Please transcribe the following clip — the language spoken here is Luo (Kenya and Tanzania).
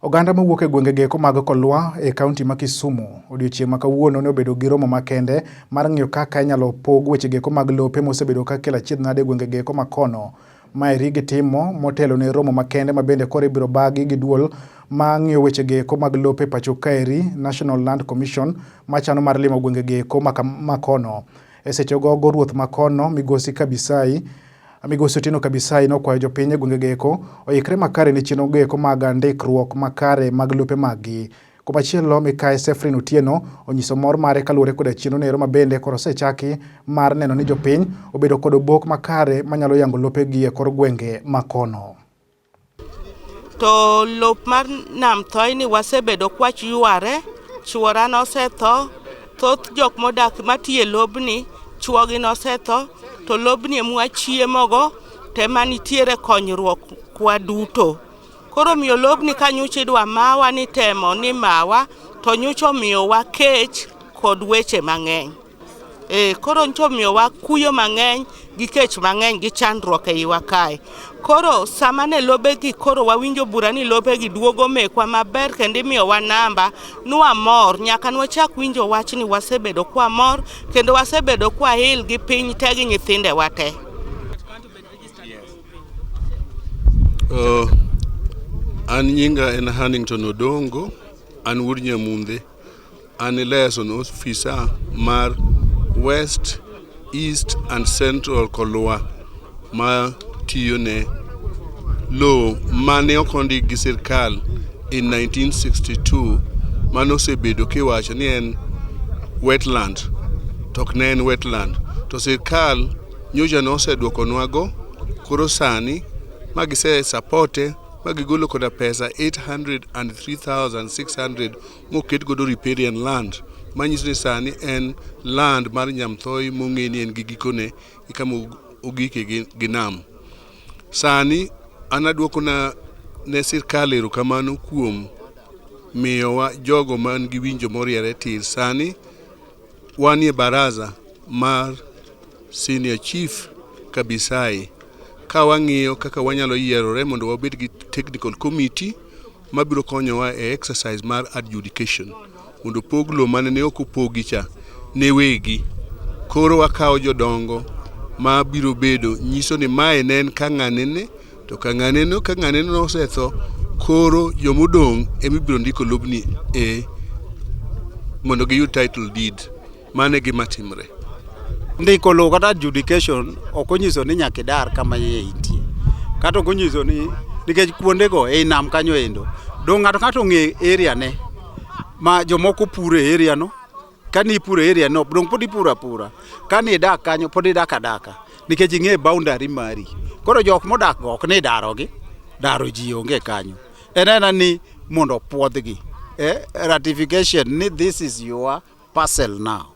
Oganda mawuok e gwengege mag Kolwa e kaunti ma Kisumu odiochieng' ma kawuono ne obedo gi romo makende mar ng'iyo kaka inyalo pog wechege mag lope mosebedo ka kel achiedh nade gwengege ma kono. Maeri gitimo motelo ne romo makende ma bende koro ibiro bagi gi duol ma ng'iyo wechege mag lope pacho kaeri National Land Commission machano mar limo gwengege ma kono. E sechego ruoth ma kono Migosi Otieno Kabisai nokwayo jopiny e gwengege oikre makare ne chenro geko mag ndikruok makare mag lope maggi. Komachielo Mikae Sefrin Otieno onyiso mor mare kaluwore koda chenro nero ma bende koro osechaki mar neno ni jopiny obedo kod obok makare manyalo yango lopegi e kor gwenge ma kono. To lop mar nam thoy ni wasebedo kwach yuare, chuora nosetho, thoth jok modak matie lobni chuogi nosetho, to lobni ema chiemogo tema nitiere konyruok kwa duto. Koro miyo lobni kanyuchi dwa mawa ni temo ni mawa, to nyucho miyo wa kech kod weche mang'eny. Koro ncho miyo wa kuyo mang'eny gi kech mang'eny gi chandruok e iwa kae. Koro sama ne lobegi koro wawinjo bura ni lobegi duogo mekwa maber kendo miyo wa namba, nwa mor nyaka nwachak winjo wach ni wasebedo kwa mor kendo wasebedo kwa hil gi piny te gi nyithinde wate. An nyinga en Hannington Odongo, an wuod Nyamunde, an liaison officer mar West, East and Central Kolwa ma tiyo ne Lowo mane okondik gi sirkal in 1962 mano osebedo kiwacho ni en wetland, tok ne en wetland. To sirkal nyocha no oseduoko nwago, koro sani magise supporte magigolo koda pesa 803,600 moket godo riparian land. Manyiso ni sani en land mar Nyamthoy mong'eni en gi gikone kama ogike gi nam. Sani anaduoko ne sirkal erokamano kuom miyowa jogo man gi winjo moriere tir. Sani wanie baraza mar Senior Chief Kabisai ka wang'iyo kaka wanyalo yierore mondo wabed gi technical committee mabiro konyowa e exercise mar adjudication mondo pog lo mane ne ok opogi cha ne wegi. Koro wakawo jodongo ma biro bedo nyiso ni mae ne en kang'anene, to kang'aneno no osetho, koro jomodong' emibiro ndiko lobni mondo giyud title deed. Mane gima timre. Ndiko lo kata adjudication okonyiso ni nyaka dar kama yie itie. Kata okonyiso ni nikech kuondego ei nam kanyo endo dong' ng'ato ng'e area ne ma jomoko pure area no. Kani pure area no dong' pod ipuro apura. Kani dak kanyo pod idak adaka nikech ing'e boundary mari. Koro jok modak go ok ni darogi, daro ji onge kanyo. Enena ni mondo puodhgi ratification ni this is your parcel now.